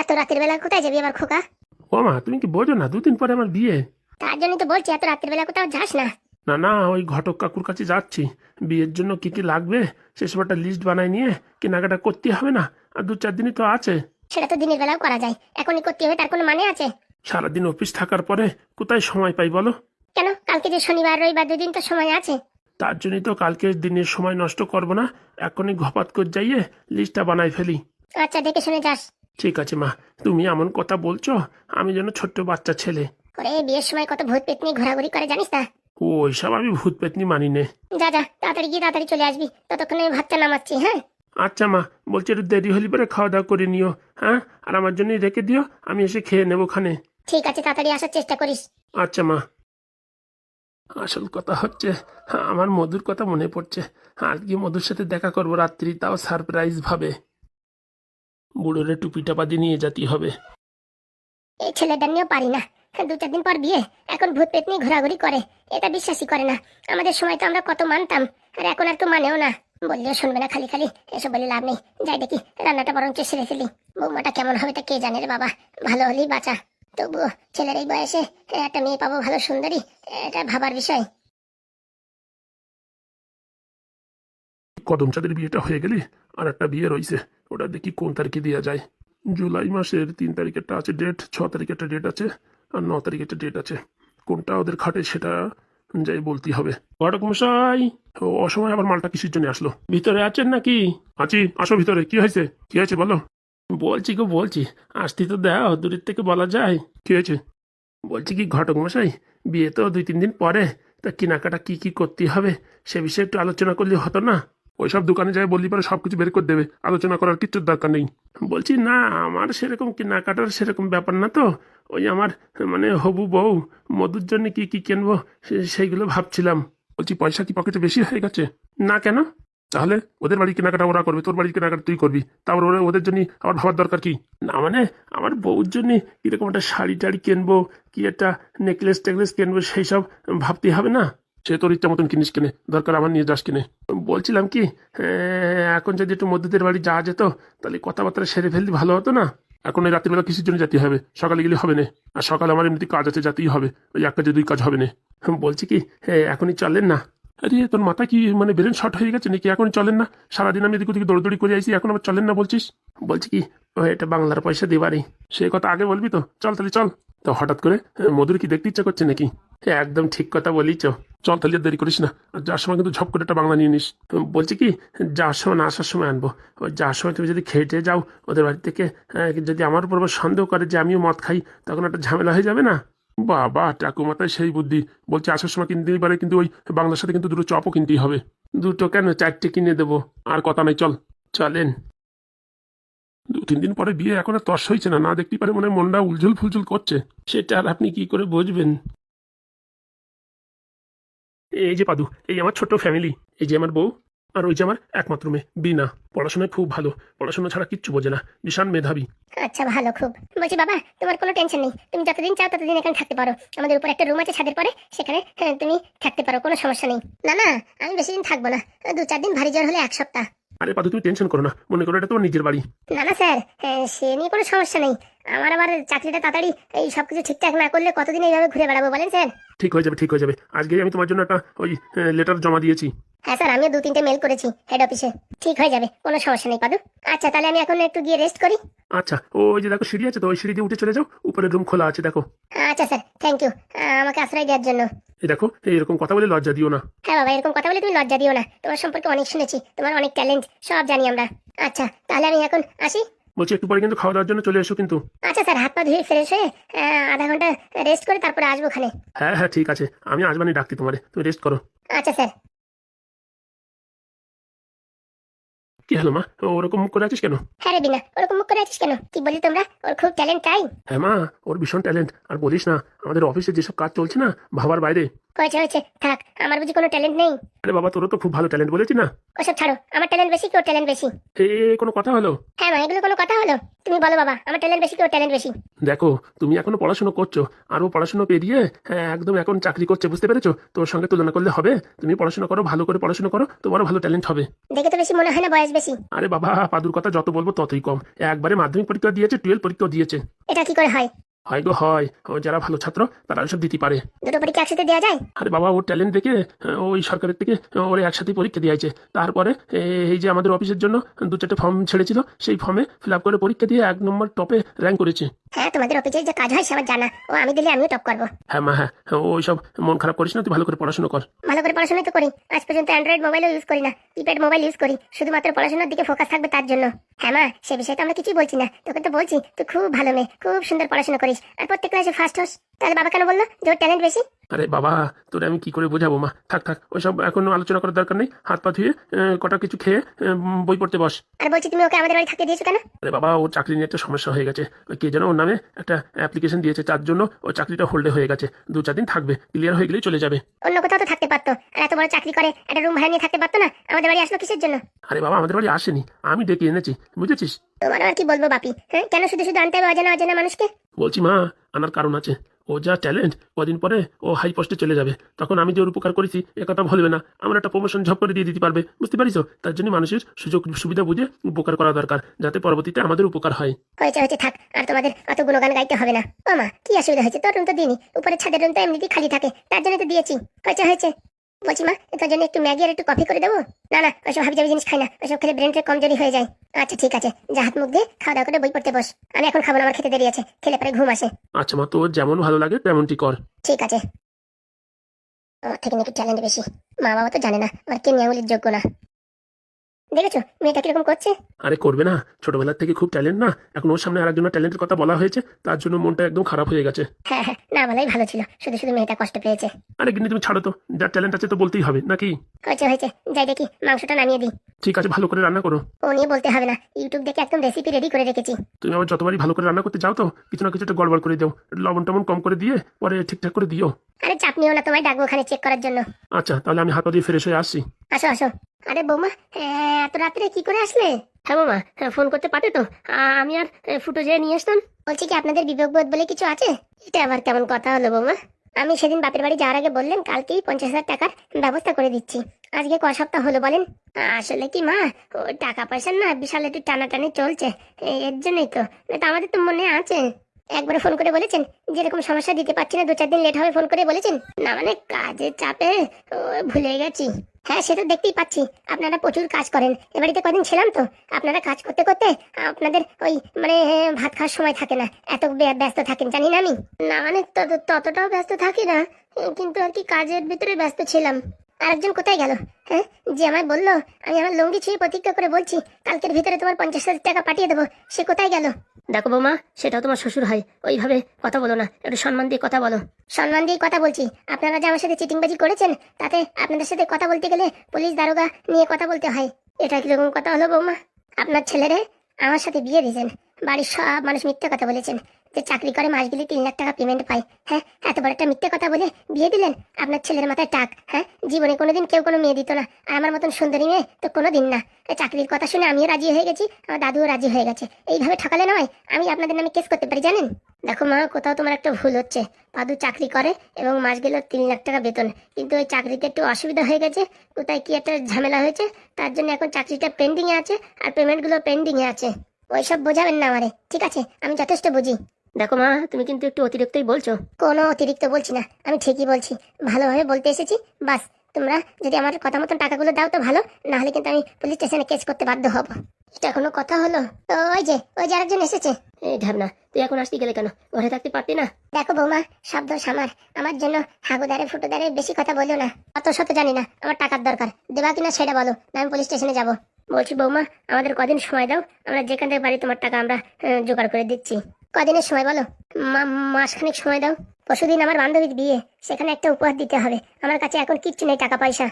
এত রাতের বেলা কোথায় যাবি আবার খোকা? ও মা, তুমি কি বোঝো না, 2 দিন পরে আমার বিয়ে। তার জন্যই তো বলছি এত রাতের বেলা কোথাও যাস না। না না, ওই ঘটক কাকুর কাছে যাচ্ছি। বিয়ের জন্য কি কি লাগবে সেসব একটা লিস্ট বানাই নিয়ে কেনাকাটা করতে হবে না? আর 2-4 দিনই তো আছে। সেটা তো দিনের বেলাও করা যায়, এখনই করতে হবে তার কোনো মানে আছে? সারাদিন অফিস থাকার পরে কোথায় সময় পাই বলো? কেন, কালকে যে শনিবার রবিবার 2 দিন তো সময় আছে। তার জন্যই তো কালকে দিনের সময় নষ্ট করব না, এখনই ঘপাত করে যাইয়ে লিস্টটা বানাই ফেলি। আচ্ছা, দেখে শুনে যাস। ঠিক আছে মা, তুমি এমন কথা বলছো আমি যেন ছোট্ট বাচ্চা ছেলে। ওরে, বিয়ের সময় কত ভূত পেতনি ঘোরাঘুরি করে জানিস না? ওইসব আমি ভূত পেতনি মানি নে। যা যা, তাড়াতাড়ি গিয়ে তাড়াতাড়ি চলে আসবি, ততক্ষণে আমি ভাতটা নামাচ্ছি। হ্যাঁ আচ্ছা মা, বলছি একটু দেরি হলে পরে খাওয়া দাওয়া করে নিও। হ্যাঁ, আর আমার জন্য রেখে দিও, আমি এসে খেয়ে নেবো খানে। ঠিক আছে, তাড়াতাড়ি আসার চেষ্টা করিস। আচ্ছা মা। আসল কথা হচ্ছে, আমার মধুর কথা মনে পড়ছে। আজকে মধুর সাথে দেখা করবো রাত্রি, তাও সারপ্রাইজ ভাবে। বুড়োরে টুপি টাপা দিয়ে নিয়ে যেতে হবে। এই ছেলেটা নিয়েও পারি না, 2-4 দিন পর বিয়ে, এখন ভূত পেতনি ঘোরাঘুরি করে, এটা বিশ্বাসই করে না। আমাদের সময় তো আমরা কত মানতাম, আর এখন আর কেউ মানেও না। বললেও শুনবে না, খালি খালি এসব বলে লাভ নেই। যাই দেখি রান্নাটা বরঞ্চ সেরে ফেলি। বৌমাটা কেমন হবে তা কে জানে রে বাবা, ভালো হলেই বাঁচা। তবুও ছেলের এই বয়সে একটা মেয়ে পাবো ভালো সুন্দরী, এটা ভাবার বিষয়। কদম চাঁদের বিয়েটা হয়ে গেলে আর একটা বিয়ে রয়েছে, ওটা দেখি কোন তারিখে দেওয়া যায়। জুলাই মাসের 3 তারিখেরটা আছে ডেট, 6 তারিখেরটা ডেট আছে, আর 9 তারিখেরটা ডেট আছে। কোনটা ওদের খাটে সেটা যাই বলতে হবে। ঘটক মশাই, অসময় আবার মালটা কিসের জন্য আসলো? ভিতরে আছেন নাকি? আছি, আসো ভিতরে। কি হয়েছে, কি হয়েছে বলো? বলছি গো বলছি, আসতে তো দাও, দূরের থেকে বলা যায়। কি হয়েছে? বলছি কি ঘটক মশাই, বিয়ে তো 2-3 দিন পরে, তা কেনাকাটা কি কি করতে হবে সে বিষয়ে একটু আলোচনা করলে হতো না? ওইসব দোকানে যাই বললি পরে সবকিছু বের করে দেবে, আলোচনা করার কিচ্ছুর দরকার নেই। বলছি না, আমার সেরকম কেনাকাটার সেরকম ব্যাপার না তো। ওই আমার মানে হবু বউ মধুর জন্য কি কি কিনবো সেইগুলো ভাবছিলাম। বলছি পয়সা কি পকেটে বেশি হয়ে গেছে? না কেন? তাহলে ওদের বাড়ি কেনাকাটা ওরা করবে, তোর বাড়ির কেনাকাটা তুই করবি, তারপর ওদের জন্য আবার ভাবার দরকার কি? না মানে আমার বউর জন্য কিরকম একটা শাড়ি টাড়ি কিনবো, কি একটা নেকলেস টেকলেস কিনবো, সেই সব ভাবতে হবে না? সে তোর ইচ্ছা মতন কিনিস কিনে, দরকার আমার নিয়ে যাস কিনে। বলছিলাম কি, এখন যদি একটু মধ্যদের বাড়ি যাওয়া যেত তাহলে কথাবার্তা সেরে ফেলতে ভালো হতো না? এখন এই রাত্রিবেলা কিসের জন্য যেতে হবে? সকালে গেলে হবে না? আর সকালে আমার এমনিতে কাজ আছে, যেতেই হবে। ওই এক কাজে 2 কাজ হবে না। বলছি কি, এখনই চলেন না? আরে তোর মাথা কি মানে ব্রেন শর্ট হয়ে গেছে নাকি? এখন চলেন না? সারাদিন আমি এদিক ওদিকে দৌড়দৌড়ি করে আইছি, এখন আবার চলেন না বলছিস? বলছি কি, এটা বাংলার পয়সা দেবারই, সে কথা আগে বলবি তো। চল তাহলে চল। তো হঠাৎ করে মধুর কি দেখতে ইচ্ছা করছে নাকি? একদম ঠিক কথা বলিছ। চল তাহলে আর দেরি করিস না, আর যাওয়ার সময় কিন্তু ঝপ করে একটা বাংলা নিয়ে নিস। বলছি কি, যাওয়ার সময় না আসার সময় আনবো। ওই যাওয়ার সময় তুমি যদি খেয়ে টেয়ে যাও ওদের বাড়ি থেকে, যদি আমার উপর আবার সন্দেহ করে যে আমিও মদ খাই, তখন একটা ঝামেলা হয়ে যাবে না? বাবা, ঠাকুমাতায় সেই বুদ্ধি। বলছি আসার সময় কিনতেই পারে, কিন্তু ওই বাংলার সাথে কিন্তু 2টো চপও কিনতেই হবে। 2টো কেন, 4টে কিনে দেবো। আর কথা নাই, চল। চলেন। 2-3 দিন পরে বিয়ে, এখন আর তর্স হয়েছে না, না দেখতেই পারে মনে হয় মনটা উলঝুল ফুলঝুল করছে। সেটা আর আপনি কি করে বুঝবেন? এই যে পাদু, এই আমার ছোট্ট ফ্যামিলি। এই যে আমার বউ, আর ওই যে আমার একমাত্র মেয়ে বিনা। পড়াশোনায় খুব ভালো, পড়াশোনা ছাড়া কিচ্ছু বোঝে না, ভীষণ মেধাবী। আচ্ছা, ভালো খুব। বলছি বাবা, তোমার কোনো টেনশন নেই, তুমি যতদিন চাও ততদিন এখানে থাকতে পারো। আমাদের উপর একটা রুম আছে ছাদের পরে, সেখানে তুমি থাকতে পারো, কোনো সমস্যা নেই। না না, আমি বেশি দিন থাকবো না, 2-4 দিন, ভারী জ্বর হলে 1 সপ্তাহ। আরে পাদু, তুমি টেনশন করো না, মনে করো এটা তোমার নিজের বাড়ি। না না স্যার, সে নিয়ে কোনো সমস্যা নেই। আমার আবার চাকরিটা তাড়াতাড়ি এই সবকিছু ঠিকঠাক না করলে কতদিন এইভাবে ঘুরে বেড়াবো বলেন স্যার? ঠিক হয়ে যাবে, ঠিক হয়ে যাবে। আজকেই আমি তোমার জন্য একটা ওই লেটার জমা দিয়েছি। হ্যাঁ স্যার, আমিও 2-3টে মেল করেছি হেড অফিসে। ঠিক হয়ে যাবে, কোনো সমস্যা নেই পাদু। আচ্ছা, তাহলে আমি এখন একটু গিয়ে রেস্ট করি। আচ্ছা, ওই যে দেখো সিঁড়ি আছে তো, ওই সিঁড়ি দিয়ে উঠে চলে যাও, উপরের রুম খোলা আছে দেখো। আচ্ছা স্যার, থ্যাংক ইউ আমাকে আশ্রয় দেওয়ার জন্য। এই দেখো, এইরকম কথা বলে লজ্জা দিও না। হ্যাঁ বাবা, এরকম কথা বলে তুমি লজ্জা দিও না, তোমার সম্পর্কে অনেক শুনেছি, তোমার অনেক ট্যালেন্ট, সব জানি আমরা। আচ্ছা, তাহলে আমি এখন আসি। বলছি একটু পরে কিন্তু খাওয়া দাওয়ার জন্য চলে এসো কিন্তু। আচ্ছা স্যার, হাত পা ধুয়ে ফ্রেশ হয়ে আধা ঘন্টা রেস্ট করে তারপরে আসবো ওখানে। হ্যাঁ হ্যাঁ ঠিক আছে, আমি আসবানি ডাকতে তোমারে, তুমি রেস্ট করো। আচ্ছা স্যার। কি হলো মা, ওরকম মুখ করে আছিস কেন? হ্যাঁ রে বিনা, ওরকম মুখ করে আছিস কেন? কি বলি তোমরা, ওর খুব ট্যালেন্ট তাই? হ্যাঁ মা, ওর ভীষণ ট্যালেন্ট। আর বলিস না, আমাদের অফিসে যেসব কাজ চলছে না ভাবার বাইরে। হয়েছে থাক, আমার বুঝি কোনো ট্যালেন্ট নেই? আরে বাবা, তোরও তো খুব ভালো ট্যালেন্ট বলেছি না। ওসব ছাড়ো, আমার ট্যালেন্ট বেশি কি ওর ট্যালেন্ট বেশি? কোনো কথা হলো? হ্যাঁ মা, এগুলো কোনো কথা হলো? তুমি বলো বাবা, আমার ট্যালেন্ট বেশি কি ওর ট্যালেন্ট বেশি? দেখো, তুমি এখনো পড়াশোনা করছো, আর ও পড়াশোনা পেরিয়ে একদম এখন চাকরি করছে, বুঝতে পেরেছো? তোর সঙ্গে তুলনা করলে হবে? তুমি পড়াশোনা করো, ভালো করে পড়াশোনা করো, তোমারও ভালো ট্যালেন্ট হবে। দেখে তো বেশি মনে হয় না বয়স বেশি? আরে বাবা, পাদুর কথা যত বলবো ততই কম। একবারে মাধ্যমিক পরীক্ষা দিয়েছে, 12 পরীক্ষা দিয়েছে। এটা কি করে হয়? হয় গো হয়, ও যারা ভালো ছাত্র তারা সব দিতে পারে। দুটো পরীক্ষা একসাথে দেওয়া যায়? আরে বাবা, ওর ট্যালেন্ট দেখে ওই সরকারের থেকে ওর একসাথে পরীক্ষা দিয়েছে। তারপরে এই যে আমাদের অফিসের জন্য 2-4টে ফর্ম ছেড়েছিল, সেই ফর্মে ফিল আপ করে পরীক্ষা দিয়ে 1 নম্বর টপে র্যাঙ্ক করেছে। হ্যাঁ, তোমাদের অফিসে যে কাজ হয় সে আমার জানা, ও আমি দিলে আমিও টপ করবো। হ্যাঁ মা, হ্যাঁ, ওই সব মন খারাপ করিস না, তুই ভালো করে পড়াশোনা কর। ভালো করে পড়াশোনা তো করি, আজ পর্যন্ত অ্যান্ড্রয়েড মোবাইলও ইউজ করি না, কিপ্যাড মোবাইল ইউজ করি, শুধুমাত্র পড়াশোনার দিকে ফোকাস থাকবে তার জন্য। হ্যাঁ মা, সে বিষয়ে তো আমরা কিছুই বলছি না, তোকে তো বলছি তুই খুব ভালো মেয়ে, খুব সুন্দর পড়াশোনা করিস, আর প্রত্যেক ক্লাসে ফার্স্ট হোস। তাহলে বাবা কেন বললো যে ওর ট্যালেন্ট বেশি? আরে বাবা, তোরে আমি কি করে বোঝাবো মা? থাক থাক, ওইসব এখন আলোচনা করার দরকার নেই। হাত পা ধুয়ে কটা কিছু খেয়ে বই পড়তে বস। আর বলছি তুমি ওকে আমাদের বাড়ি থাকতে দিয়েছো কেন? আরে বাবা, ওর চাকরি নিয়ে একটা সমস্যা হয়ে গেছে। ওই কে যেন ওর নামে একটা অ্যাপ্লিকেশন দিয়েছে, তার জন্য ওর চাকরিটা হোল্ডে হয়ে গেছে। 2-4 দিন থাকবে, ক্লিয়ার হয়ে গেলেই চলে যাবে। অন্য কোথাও তো থাকতে পারতো, আর এত বড় চাকরি করে একটা রুম ভাড়া নিয়ে থাকতে পারতো না? আমাদের বাড়ি আসলো কিসের জন্য? আরে বাবা, আমাদের বাড়ি আসেনি, আমি ডেকে এনেছি, বুঝেছিস? তোমার আর কি বলবো বাপি, হ্যাঁ কেন শুধু শুধু আনতে হবে অজানা অজানা মানুষকে? বলছি মা, আনার কারণ আছে। ও যা ট্যালেন্ট, কদিন পরে ও হাই পোস্টে চলে যাবে, তখন আমি যে ওর উপকার করেছি এ কথা বলবে না, আমার একটা প্রমোশন ঝপ করে দিয়ে দিতে পারবে, বুঝতে পারিস? তার জন্য মানুষের সুযোগ সুবিধা বুঝে উপকার করা দরকার, যাতে পরবর্তীতে আমাদের উপকার হয়। হয়েছে থাক, আর তোমাদের অত গুণগান গাইতে হবে না। ও মা, কি অসুবিধা হয়েছে? তোর রুম তো দিইনি, উপরের ছাদের রুম তো এমনিতেই খালি থাকে, তার জন্য তো দিয়েছি। হয়েছে। বলছি মা, তার জন্য একটু ম্যাগি আর একটু কফি করে দেবো? না ওইসব হাবিজাবি জিনিস খাই না, ওইসব খেলে ব্রেনটা কমজোরি হয়ে যায়। আচ্ছা ঠিক আছে, যা হাত মুখ দিয়ে খাওয়া দাওয়া করে বই পড়তে বস। আমি এখন খাবো না, আমার খেতে দেরি আছে, খেলে পরে ঘুম আসে। আচ্ছা মা, তোর যেমন ভালো লাগে তেমনটি কর। ঠিক আছে। আমার থেকে নাকি ট্যালেন্ট বেশি, মা বাবা তো জানে না আমার কে নিয়ামুলির যোগ্য না। দেখেছো মেয়েটা কিরকম করছে? আরে করবে না, ছোটবেলার থেকে খুব ট্যালেন্ট না, এখন ওর সামনে আরেকজনের ট্যালেন্টের কথা বলা হয়েছে, তার জন্য মনটা একদম খারাপ হয়ে গেছে। হ্যাঁ না বলাই ভালো ছিল, শুধু শুধু মেয়েটা কষ্ট পেয়েছে। আরে কিন্তু তুমি ছাড়ো তো, যার ট্যালেন্ট আছে তো বলতেই হবে নাকি? হয়েছে, যাই দেখি মাংসটা নামিয়ে দিই। ঠিক আছে, ভালো করে রান্না করো। ও নিয়ে বলতে হবে না, ইউটিউব দেখে একদম রেসিপি রেডি করে রেখেছি। তুমি আবার যতবারই ভালো করে রান্না করতে যাও তো কিছু না কিছু একটা গড়বড় করে দাও, লবণ টবণ কম করে দিয়ে পরে ঠিকঠাক করে দিও। আরে চাপ নিও না, তোমায় ডাকবো ওখানে চেক করার জন্য। আচ্ছা, তাহলে আমি হাত পা দিয়ে ফ্রেশ হয়ে আসছি। আসো। আরে বৌমা, এত রাত্রে কি করে আসলে? হ্যাঁ বৌমা, ফোন করতে পারতে তো, আমি আর ফুটো যেয়ে নিয়ে আসতাম। বলছি কি আপনাদের বিবেকবোধ বলে কিছু আছে? এটা আবার কেমন কথা হলো বৌমা? আমি সেদিন বাপের বাড়ি যাওয়ার আগে বললেন কালকেই 50,000 টাকার ব্যবস্থা করে দিচ্ছি, আজকে ক সপ্তাহ হলো বলেন? আসলে কি মা, ও টাকা পয়সার না বিশাল একটু টানাটানি চলছে, এর জন্যই তো। না তো আমাদের তো মনে আছে, একবারে ফোন করে বলেছেন যেরকম সমস্যা দিতে পারছি না, 2-4 দিন লেট হবে ফোন করে বলেছেন না? মানে কাজের চাপে ভুলে গেছি। হ্যাঁ সে তো দেখতেই পাচ্ছি, আপনারা প্রচুর কাজ করেন, এ বাড়িতে কদিন ছিলাম তো, আপনারা কাজ করতে করতে আপনাদের ওই মানে ভাত খাওয়ার সময় থাকে না, এত ব্যস্ত থাকেন জানি না আমি। না মানে ততটাও ব্যস্ত থাকি না, কিন্তু আর কি কাজের ভিতরে ব্যস্ত ছিলাম। আরেকজন কোথায় গেল? হ্যাঁ, যে আমায় বললো, আমি আমার লুঙ্গি ছুঁয়ে প্রতিজ্ঞা করে বলছি কালকের ভিতরে তোমার 50,000 টাকা পাঠিয়ে দেবো, সে কোথায় গেল? দেখো বৌমা, সেটাও তোমার শ্বশুর হয়, ওইভাবে কথা বলো না, একটু সম্মান দিয়ে কথা বলো। সম্মান দিয়ে কথা বলছি, আপনারা যে আমার সাথে চিটিংবাজি করেছেন তাতে আপনাদের সাথে কথা বলতে গেলে পুলিশ দারোগা নিয়ে কথা বলতে হয়। এটা কিরকম কথা হলো বৌমা? আপনার ছেলেরে আমার সাথে বিয়ে দিয়েছেন, বাড়ির সব মানুষ মিথ্যে কথা বলেছেন যে চাকরি করে মাস গেলে 3 লাখ টাকা পেমেন্ট পায়। হ্যাঁ, এত বড় একটা মিথ্যে কথা বলে বিয়ে দিলেন? আপনার ছেলের মাথায় টাক। হ্যাঁ, জীবনে কোনোদিন কেউ কোনো মেয়ে দিত না, আর আমার মতন সুন্দরী মেয়ে তো কোনোদিন না। চাকরির কথা শুনে আমিও রাজি হয়ে গেছি, আমার দাদুও রাজি হয়ে গেছে, এইভাবে ঠকালে নয়, আমি আপনাদের নামে কেস করতে পারি জানেন? দেখো মা, কোথাও তোমার একটা ভুল হচ্ছে। পাদু চাকরি করে এবং মাস গেল 3 লাখ টাকা বেতন, কিন্তু ওই চাকরিতে একটু অসুবিধা হয়ে গেছে, কোথায় কি একটা ঝামেলা হয়েছে, তার জন্য এখন চাকরিটা পেন্ডিং এ আছে আর পেমেন্টগুলো পেন্ডিং এ আছে। ওইসব বোঝাবেন না আমারে, ঠিক আছে? আমি যথেষ্ট বুঝি। দেখো মা, তুমি কিন্তু একটু অতিরিক্তই বলছো। কোনো অতিরিক্ত বলছি না, আমি ঠিকই বলছি, ভালোভাবে বলতে এসেছি। বাস তোমরা যদি আমার কথা মতন টাকাগুলো দাও তো ভালো, না হলে কিন্তু আমি পুলিশ স্টেশনে কেস করতে বাধ্য হব। এটা কোনো কথা হলো? ওই যে আরেকজন এসেছে। এই ঢাবনা, তুই এখন আসতে গেলে কেন? ঘরে থাকতে পারতি না? দেখো বৌমা, শব্দ সামার, আমার জন্য হাগুদারে ফুটুদারে বেশি কথা বলো না। অত শত জানি না, আমার টাকার দরকার, দেবা কিনা সেটা বলো, না আমি পুলিশ স্টেশনে যাবো। বলছি বৌমা, আমাদের কদিন সময় দাও, আমরা যেখান থেকে পারি তোমার টাকা আমরা জোগাড় করে দিচ্ছি। কদিনের সময় বলো? মাসখানেক সময় দাও। পরশুদিন আমার বান্ধবীর বিয়ে, সেখানে একটা উপহার দিতে হবে, আমার কাছে এখন কিচ্ছু নেই টাকা পয়সা।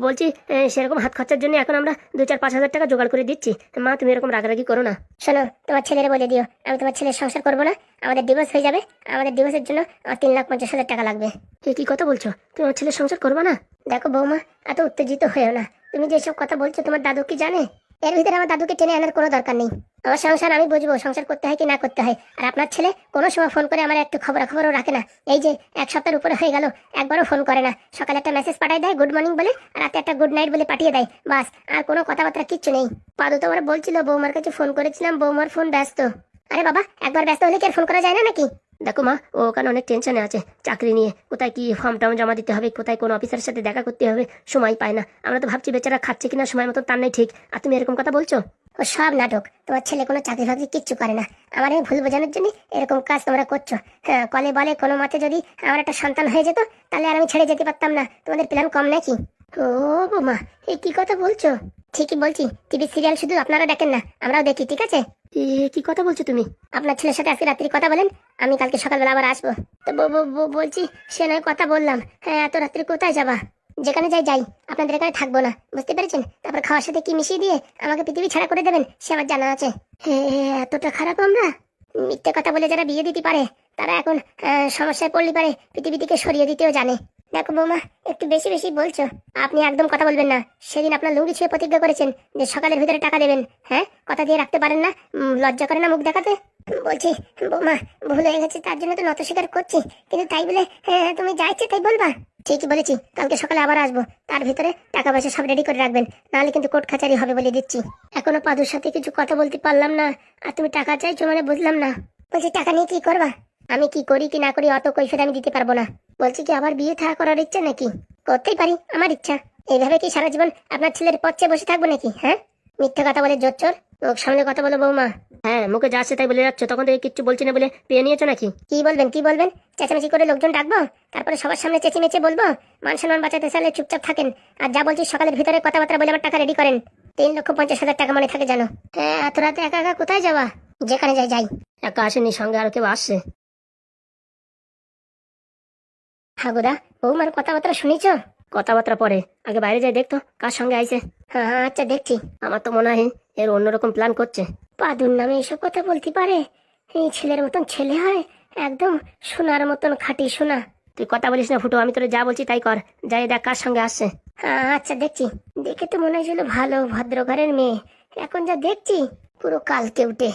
বলছি সেরকম হাত খরচার জন্য এখন আমরা 2-4-5 হাজার টাকা জোগাড় করে দিচ্ছি। মা তুমি এরকম রাগারাগি করো না। শোনো, তোমার ছেলেরে বলে দিও আমি তোমার ছেলের সংসার করবো না, আমাদের ডিভোর্স হয়ে যাবে। আমাদের ডিভোর্সের জন্য আমার 3,50,000 টাকা লাগবে। কি কথা বলছো? তুমি আমার ছেলের সংসার করবে না? দেখো বৌমা, এত উত্তেজিত হয়েও না। তুমি যেসব কথা বলছো তোমার দাদু কি জানে? এর ভিতরে আমার দাদুকে টেনে আনার কোনো দরকার নেই। আমার সংসার আমি বুঝবো, সংসার করতে হয় কি না করতে হয়। আর আপনার ছেলে কোনো সময় ফোন করে আমার একটু খবরাখবরও রাখে না। এই যে 1 সপ্তাহের উপরে হয়ে গেল, একবারও ফোন করে না। সকালে একটা মেসেজ পাঠিয়ে দেয় গুড মর্নিং বলে, আর রাতে একটা গুড নাইট বলে পাঠিয়ে দেয়, বাস। আর কোনো কথাবার্তা কিচ্ছু নেই। পাদু তো আমার বলছিল বৌমার কাছে ফোন করেছিলাম, বৌমার ফোন ব্যস্ত। আরে বাবা, একবার ব্যস্ত হলে কি আর ফোন করা যায় না নাকি? দেখো মা, ও ওখানে অনেক টেনশনে আছে চাকরি নিয়ে। কোথায় কি ফর্ম টর্ম জমা দিতে হবে, কোথায় কোন অফিসারের সাথে দেখা করতে হবে, সময় পায় না। আমরা তো ভাবছি বেচারা খাচ্ছে কিনা সময় মতো, তার নেই ঠিক। আর তুমি এরকম কথা বলছো? ও সব নাটক। তোমার ছেলে কোনো চাকরি ফাকরি কিচ্ছু করে না। আমার এই ভুল বোঝানোর জন্য এরকম কাজ তোমরা করছো। হ্যাঁ, কলে বলে কোনো মতে যদি আমার একটা সন্তান হয়ে যেত তাহলে আর আমি ছেড়ে যেতে পারতাম না। তোমাদের প্ল্যান কম নাকি? ও বৌমা, এই কি কথা বলছো? ঠিকই বলছি, টিভি সিরিয়াল শুধু আপনারা দেখেন না, আমরাও দেখি, ঠিক আছে? কি কথা বলছো তুমি? আপনার ছেলের সাথে আজকে রাত্রি কথা বলেন, আমি কালকে সকালবেলা আবার আসবো। তো বলছি, সে নয় কথা বললাম, হ্যাঁ এত রাত্রি কোথায় যাবা? যেখানে যাই যাই, আপনাদের এখানে থাকবো না, বুঝতে পেরেছেন? তারপর খাওয়ার সাথে কি মিশিয়ে দিয়ে আমাকে পৃথিবী ছাড়া করে দেবেন সে আমার জানা আছে। এতটা খারাপ আমরা? মিথ্যে কথা বলে যারা বিয়ে দিতে পারে তারা এখন সমস্যায় পড়লে পারে পৃথিবী থেকে সরিয়ে দিতেও জানে। দেখো বৌমা, একটু বেশি বেশি বলছো। আপনি একদম কথা বলবেন না। সেদিন আপনার লুঙ্গি ছুঁয়ে প্রতিজ্ঞা করেছেন যে সকালের ভিতরে টাকা দেবেন। হ্যাঁ, কথা দিয়ে রাখতে পারেন না? লজ্জা করে না মুখ দেখাতে? বলছি বৌমা, ভুল হয়ে গেছে, তার জন্য তো নত স্বীকার করছি, কিন্তু তাই বলে তুমি যা ইচ্ছে তাই বলবা? ঠিকই বলেছি, কালকে সকালে আবার আসবো। তার ভিতরে টাকা পয়সা সব রেডি করে রাখবেন, নাহলে কিন্তু কোর্ট কাচারি হবে বলে দিচ্ছি। এখনো পাদুর সাথে কিছু কথা বলতে পারলাম না, আর তুমি টাকা চাইছো মানে বুঝলাম না। বলছি টাকা নিয়ে কি করবা? আমি কি করি কি না করি অত কৈফিয়ত আমি দিতে পারবো না। বলছি কি আবার বিয়ে থা করার ইচ্ছা নাকি? করতেই পারি, আমার ইচ্ছা। এইভাবে কি সারা জীবন আপনার ছেলের পথে বসে থাকবো নাকি? হ্যাঁ, মিথ্যে কথা বলে জোর চোর। মুখ সামনে কথা বলো বৌমা। হ্যাঁ, মুখে যা আসছে তাই বলে যাচ্ছ, তখন থেকে কিচ্ছু বলছি না বলে পেয়ে নিয়েছো নাকি? কি বলবেন কি বলবেন? চেঁচামেচি করে লোকজন ডাকবো, তারপরে সবার সামনে চেঁচিমেচে বলবো? মান সম্মান বাঁচাতে চাইলে চুপচাপ থাকেন। আর যা বলছি সকালের ভিতরে কথাবার্তা বলে আমার টাকা রেডি করেন। 3,50,000 টাকা মনে থাকে জানো? হ্যাঁ, এত রাতে একা একা কোথায় যাওয়া? যেখানে যাই যাই। একা আসেনি, সঙ্গে আর কেউ আসছে। হাগুদা, বৌমার কথাবার্তা শুনিছো? কথাবার্তা পরে, আগে বাইরে যাই দেখতো কার সঙ্গে আইছে। হ্যাঁ হ্যাঁ, আচ্ছা দেখছি। আমার তো মনে হয় এর অন্যরকম প্ল্যান করছে। পাদুর নামে এসব কথা বলতে পারে? এই ছেলের মতন ছেলে হয়, একদম সোনার মতন খাঁটি সোনা। তুই কথা বলিস না ফুটো, আমি তোরে যা বলছি তাই কর। যাই দেখ কার সঙ্গে আসছে। হ্যাঁ আচ্ছা দেখছি। দেখে তো মনে হয়েছিল ভালো ভদ্র ঘরের মেয়ে, এখন যা দেখছি পুরো কালকে উঠে।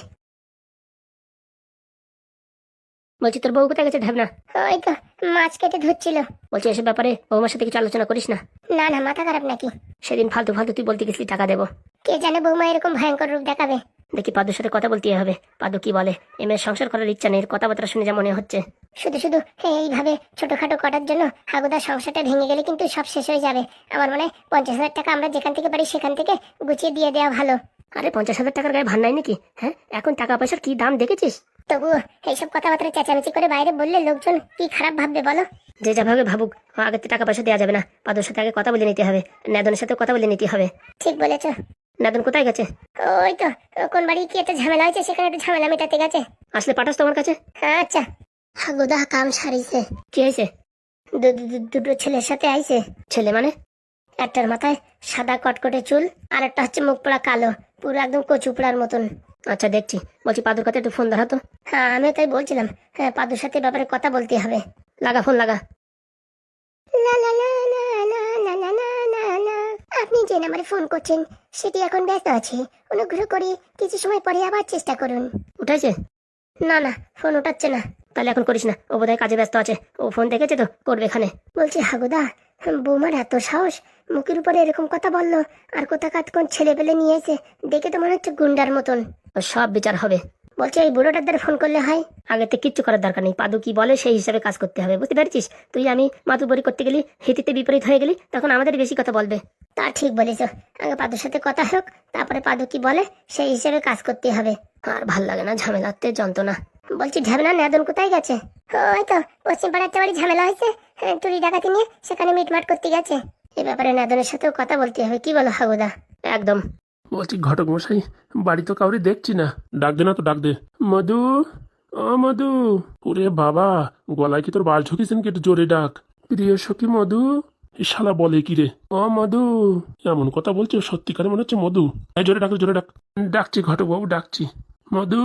বলছি তোর বউ কোথায় গেছে ঢাবনা? ওই তো মাছ কেটে ধুচ্ছিল। বলছি এসব ব্যাপারে বৌমার সাথে কিছু আলোচনা করিস না। না না, মাথা খারাপ নাকি? সেদিন ফালতু ফালতু তুই বলতে গেছিলি টাকা দেবো। কে জানে বৌমা এরকম ভয়ঙ্কর রূপ দেখাবে। দেখি পাদুর সাথে কথা বলতে হবে। পাদু কি বলে? মেয়ের সংসার করার ইচ্ছা নেই, কথাবার্তা শুনে যা মনে হচ্ছে। শুধু শুধু এইভাবে ছোটখাটো করার জন্য হাগুদার সংসারটা ভেঙে গেলে কিন্তু সব শেষ হয়ে যাবে। আমার মনে হয় 50,000 টাকা আমরা যেখান থেকে পারি সেখান থেকে গুছিয়ে দিয়ে দেওয়া ভালো। আরে 50,000 টাকার গায়ে ভার নাই নাকি? হ্যাঁ, এখন টাকা পয়সার কি দাম দেখেছিস? তবুও এইসব কথাবার্তা চেঁচামেচি করে বাইরে বললে লোকজন কি খারাপ ভাববে বলো? যে যা ভাবে ভাবুক, আগে তো টাকা পয়সা দেওয়া যাবে না। পাদুর সাথে আগে কথা বলে নিতে হবে, নেদনের সাথে কথা বলে নিতে হবে। ঠিক বলেছ। নেদন কোথায় গেছে? ওই তো কোন বাড়ি কি একটা ঝামেলা হয়েছে, সেখানে একটু ঝামেলা মেটাতে গেছে। আসলে পাঠাস তোমার কাছে? হ্যাঁ আচ্ছা। হাগুদা কাম সারিছে। কি হয়েছে? দুটো ছেলের সাথে আইছে। ছেলে মানে? একটার মাথায় সাদা কটকটে চুল, আর একটা হচ্ছে মুখ পোড়া কালো, পুরো একদম কচু পোড়ার মতন। আচ্ছা দেখছি। বলছি পাদুর কাছে একটু ফোন ধরাতো। হ্যাঁ আমিও তাই বলছিলাম, হ্যাঁ পাদুর সাথে ব্যাপারে কথা বলতে হবে। লাগা ফোন লাগা। লা লা লা লা লা লা লা লা লা লা। আপনি যে নাম্বারে ফোন করছেন সেটি এখন ব্যস্ত আছে, অনুগ্রহ করে কিছু সময় পরে আবার চেষ্টা করুন। উঠাইছে? না না, ফোন উঠাচ্ছে না। তাহলে এখন করিস না, ও বোধহয় কাজে ব্যস্ত আছে। ও ফোন দেখেছে তো, করবে এখানে। বলছি হাগুদা, বৌমার এত সাহস, মুখের উপরে এরকম কথা বললো, আর কোথাকার কোন ছেলে পেলে নিয়ে এসে, দেখে তো মনে হচ্ছে গুন্ডার মতন। ও সব বিচার হবে। বলছি এই বুড়োটার দ্বারা ফোন করলে হয়? আগে তো কিচ্ছু করার দরকার নেই, পাদু কি বলে সেই হিসাবে কাজ করতে হবে, বুঝতে পারছিস? তুই আমি মাতুবরি করতে গেলি, হিতিতে বিপরীত হয়ে গেলি, তখন আমাদের বেশি কথা বলবে। তা ঠিক বলেছ, আগে পাদুর সাথে কথা হোক, তারপরে পাদু কি বলে সেই হিসেবে কাজ করতে হবে। আর ভাল লাগে না ঝামেলাতে, যন্ত্রণা। বলছি ঢেবনা নেদন কোথায় গেছে? ওই তো পশ্চিম পাড়ার একটা বাড়ি ঝামেলা হয়েছে, চুরি ডাকাতি নিয়ে সেখানে মিটমাট করতে গেছে। এ ব্যাপারে নেদনের সাথেও কথা বলতে হবে, কি বলো হাগুদা? একদম। বলছি ঘটক মশাই, বাড়ি তো কাউরি দেখছি না। ডাক দে না তো, ডাক দে। মধু, ও মধু। ওরে বাবা, গলায় কি তোর বাল ঝুঁকিছেন কি? একটু জোরে ডাক। প্রিয় সখী মধু, এই শালা বলে কি রে? ও মধু, এমন কথা বলছো সত্যিকারে মনে হচ্ছে মধু। এই জোরে ডাক, জোরে ডাক। ডাকছি ঘটকবাবু, ডাকছি। মধু।